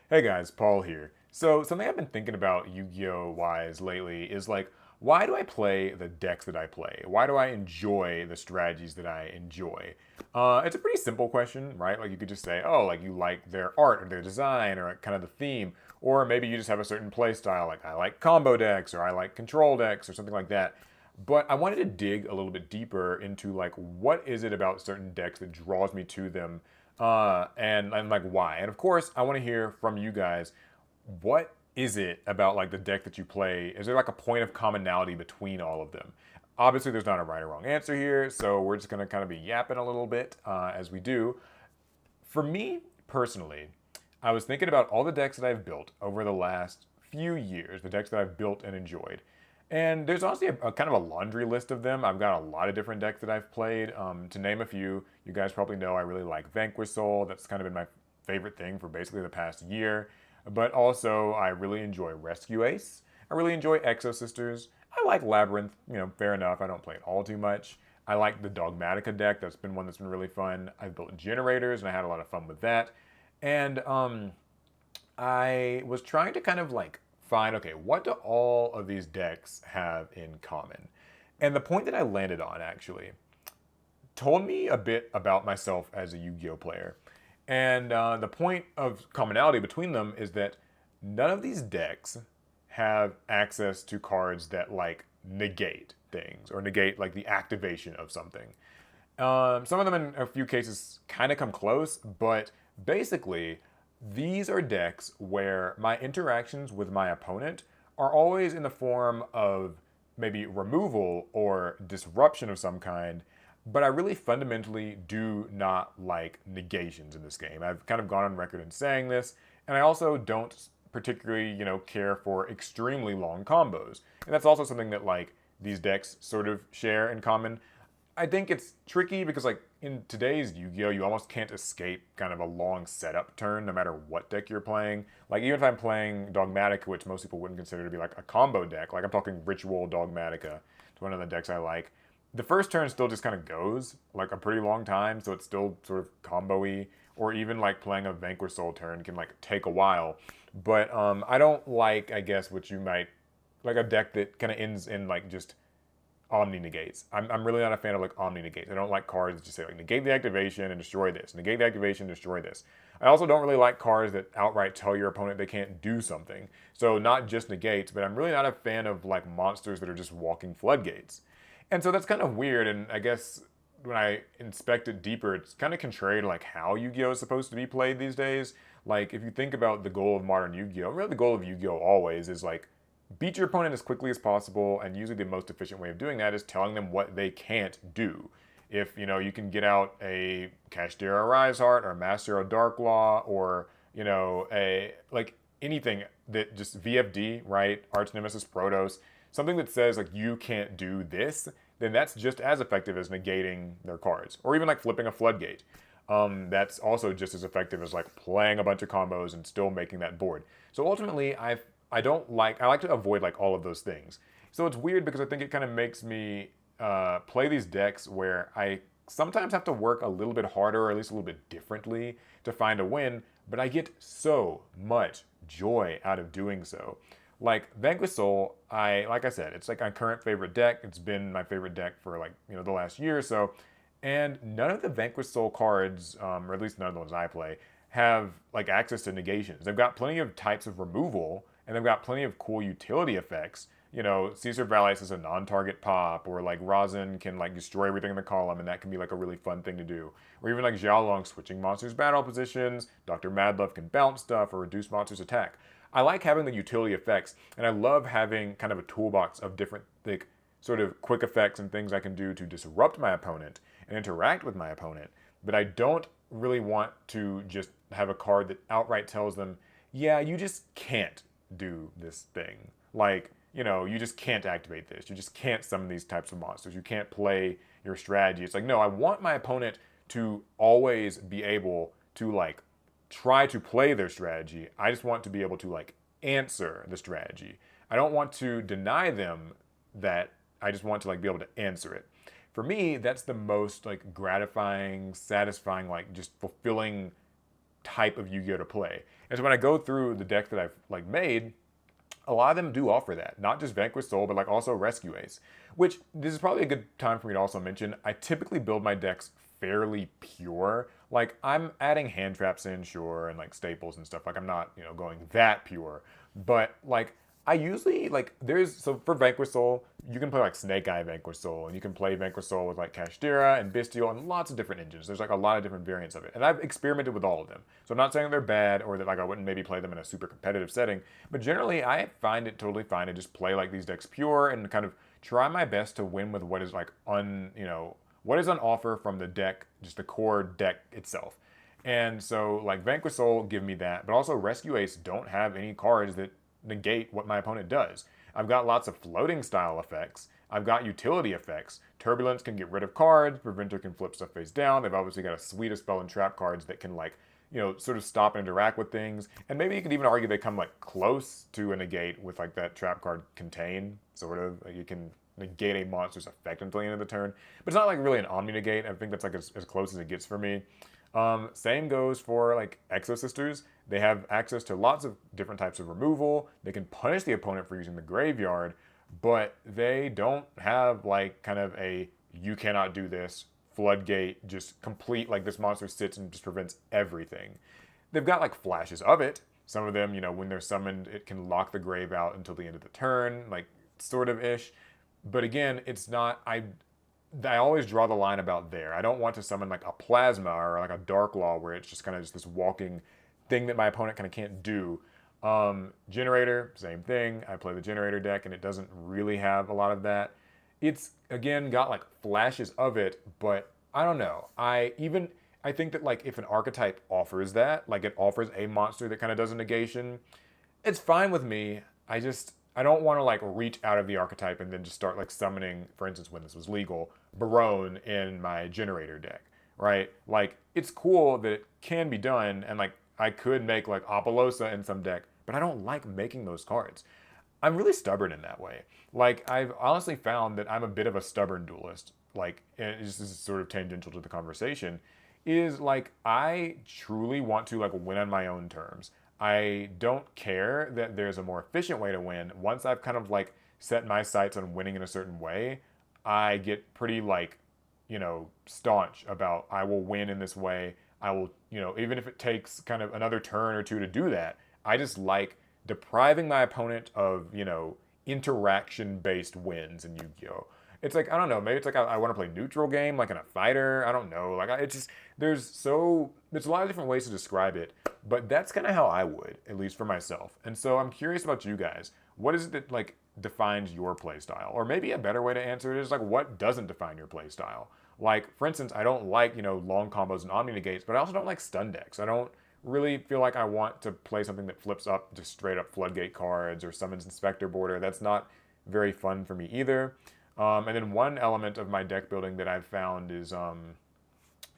Hey guys, Paul here. So, something I've been thinking about Yu-Gi-Oh! Wise lately is like, why do I play the decks that I play? Why do I enjoy the strategies that I enjoy? It's a pretty simple question, right? Like, you could just say, oh, like you like their art or their design or kind of the theme. Or maybe you just have a certain play style, like I like combo decks or I like control decks or something like that. But I wanted to dig a little bit deeper into like what is it about certain decks that draws me to them, and like why. And of course, I want to hear from you guys. What is it about like the deck that you play? Is there like a point of commonality between all of them? Obviously, there's not a right or wrong answer here, so we're just gonna kind of be yapping a little bit as we do. For me personally, I was thinking about all the decks that I've built over the last few years, the decks that I've built and enjoyed. And there's honestly a kind of a laundry list of them. I've got a lot of different decks that I've played. To name a few, you guys probably know I really like Vanquish Soul. That's kind of been my favorite thing for basically the past year. But also, I really enjoy Rescue Ace. I really enjoy Exo Sisters. I like Labyrinth, fair enough. I don't play it all too much. I like the Dogmatica deck. That's been one that's been really fun. I've built generators and I had a lot of fun with that. And I was trying to kind of like find, okay, what do all of these decks have in common? And the point that I landed on actually told me a bit about myself as a Yu-Gi-Oh player. And the point of commonality between them is that none of these decks have access to cards that like negate things or negate like the activation of something. Some of them, in a few cases, kind of come close, but basically, these are decks where my interactions with my opponent are always in the form of maybe removal or disruption of some kind, but I really fundamentally do not like negations in this game. I've kind of gone on record in saying this, and I also don't particularly, care for extremely long combos. And that's also something that like these decks sort of share in common. I think it's tricky because like in today's Yu-Gi-Oh, you almost can't escape kind of a long setup turn no matter what deck you're playing. Like even if I'm playing Dogmatica, which most people wouldn't consider to be like a combo deck, like I'm talking Ritual Dogmatica, it's one of the decks I like. The first turn still just kind of goes like a pretty long time, so it's still sort of combo-y. Or even like playing a Vanquish Soul turn can like take a while. But I don't like, I guess, what you might like a deck that kind of ends in like just omni negates. I'm really not a fan of like omni negates. I don't like cards that just say like negate the activation and destroy this, negate the activation, destroy this. I also don't really like cards that outright tell your opponent they can't do something. So not just negates, but I'm really not a fan of like monsters that are just walking floodgates. And so that's kind of weird. And I guess when I inspect it deeper, it's kind of contrary to like how Yu-Gi-Oh is supposed to be played these days. Like if you think about the goal of modern Yu-Gi-Oh, really the goal of Yu-Gi-Oh always is like beat your opponent as quickly as possible, and usually the most efficient way of doing that is telling them what they can't do. If you can get out a Kashtira Rise Heart or Master of Dark Law or a like anything that just VFD, right, Arch Nemesis Protos, something that says like you can't do this, then that's just as effective as negating their cards, or even like flipping a floodgate. That's also just as effective as like playing a bunch of combos and still making that board. So ultimately, I like to avoid like all of those things. So it's weird because I think it kind of makes me play these decks where I sometimes have to work a little bit harder or at least a little bit differently to find a win, but I get so much joy out of doing so. Like Vanquish Soul, like I said, it's like my current favorite deck. It's been my favorite deck for like the last year or so, and none of the Vanquish Soul cards, or at least none of the ones I play, have like access to negations. They've got plenty of types of removal, and they've got plenty of cool utility effects. Caesar Valais is a non-target pop, or like Rosin can like destroy everything in the column, and that can be like a really fun thing to do. Or even like Xiaolong switching monsters' battle positions. Dr. Madlove can bounce stuff or reduce monsters' attack. I like having the utility effects, and I love having kind of a toolbox of different like sort of quick effects and things I can do to disrupt my opponent and interact with my opponent. But I don't really want to just have a card that outright tells them, yeah, you just can't do this thing. Like, you just can't activate this. You just can't summon these types of monsters. You can't play your strategy. It's like, no, I want my opponent to always be able to like try to play their strategy. I just want to be able to like answer the strategy. I don't want to deny them that. I just want to like be able to answer it. For me, that's the most like gratifying, satisfying, like just fulfilling type of Yu-Gi-Oh to play. And so when I go through the deck that I've like made, a lot of them do offer that. Not just Vanquish Soul, but like also Rescue Ace. Which this is probably a good time for me to also mention. I typically build my decks fairly pure. Like I'm adding hand traps in, sure, and like staples and stuff. Like I'm not, going that pure. But like I usually like so for Vanquish Soul, you can play like Snake Eye Vanquish Soul, and you can play Vanquish Soul with like Kashtira and Bestial and lots of different engines. There's like a lot of different variants of it, and I've experimented with all of them. So I'm not saying they're bad or that like I wouldn't maybe play them in a super competitive setting, but generally I find it totally fine to just play like these decks pure and kind of try my best to win with what is like what is on offer from the deck, just the core deck itself. And so like Vanquish Soul give me that, but also Rescue Ace don't have any cards that negate what my opponent does. I've got lots of floating style effects. I've got utility effects. Turbulence can get rid of cards. Preventer can flip stuff face down. They've obviously got a suite of spell and trap cards that can like, sort of stop and interact with things. And maybe you could even argue they come like close to a negate with like that trap card contain, sort of. Like you can negate a monster's effect until the end of the turn. But it's not like really an omni negate. I think that's like as close as it gets for me. Same goes for like Exo Sisters. They have access to lots of different types of removal. They can punish the opponent for using the graveyard, but they don't have like kind of a you cannot do this floodgate, just complete like this monster sits and just prevents everything. They've got like flashes of it. Some of them, when they're summoned, it can lock the grave out until the end of the turn, like sort of ish. But again, it's not. I always draw the line about there. I don't want to summon like a Plasma or like a Dark Law where it's just kind of just this walking thing that my opponent kind of can't do. Generator, same thing. I play the Generator deck and it doesn't really have a lot of that. It's again got like flashes of it, but I don't know. I think that like if an archetype offers that, like it offers a monster that kind of does a negation, it's fine with me. I don't want to like reach out of the archetype and then just start like summoning, for instance, when this was legal, Barone in my Generator deck, right? Like it's cool that it can be done, and like I could make like Apollosa in some deck, but I don't like making those cards. I'm really stubborn in that way. Like I've honestly found that I'm a bit of a stubborn duelist. Like, and this is sort of tangential to the conversation, is like I truly want to like win on my own terms. I don't care that there's a more efficient way to win. Once I've kind of like set my sights on winning in a certain way, I get pretty like, staunch about I will win in this way. I will, even if it takes kind of another turn or two to do that. I just like depriving my opponent of, interaction based wins in Yu-Gi-Oh! It's like, I don't know, maybe it's like I want to play neutral game, like in a fighter. I don't know. Like, it's just, there's a lot of different ways to describe it, but that's kind of how I would, at least for myself. And so I'm curious about you guys. What is it that, like, defines your play style? Or maybe a better way to answer it is, like, what doesn't define your play style? Like, for instance, I don't like, long combos and omni negates, but I also don't like stun decks. I don't really feel like I want to play something that flips up just straight up floodgate cards or summons Inspector Border. That's not very fun for me either. And then one element of my deck building that I've found is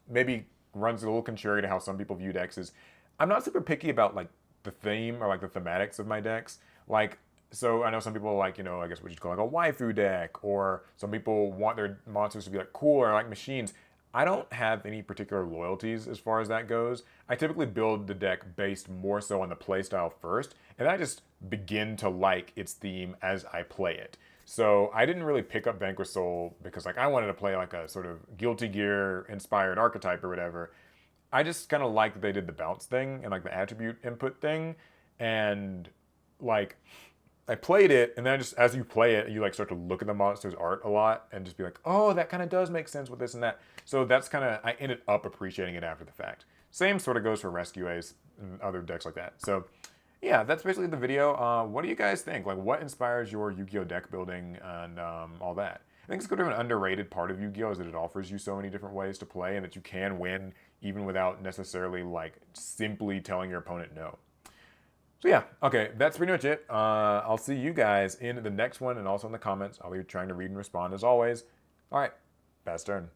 maybe runs a little contrary to how some people view decks is I'm not super picky about like the theme or like the thematics of my decks. Like, so I know some people like, I guess what you'd call like a waifu deck, or some people want their monsters to be like cool or like machines. I don't have any particular loyalties as far as that goes. I typically build the deck based more so on the playstyle first, and I just begin to like its theme as I play it. So I didn't really pick up Vanquish Soul because like I wanted to play like a sort of Guilty Gear inspired archetype or whatever. I just kind of liked that they did the bounce thing and like the attribute input thing, and like I played it, and then just as you play it, you like start to look at the monster's art a lot and just be like, oh, that kind of does make sense with this and that. So that's kind of I ended up appreciating it after the fact. Same sort of goes for Rescue Ace and other decks like that. So yeah, that's basically the video. What do you guys think? Like, what inspires your Yu-Gi-Oh deck building and all that? I think it's sort of an underrated part of Yu-Gi-Oh is that it offers you so many different ways to play and that you can win even without necessarily like simply telling your opponent no. So yeah, okay, that's pretty much it. I'll see you guys in the next one and also in the comments. I'll be trying to read and respond as always. All right, fast turn.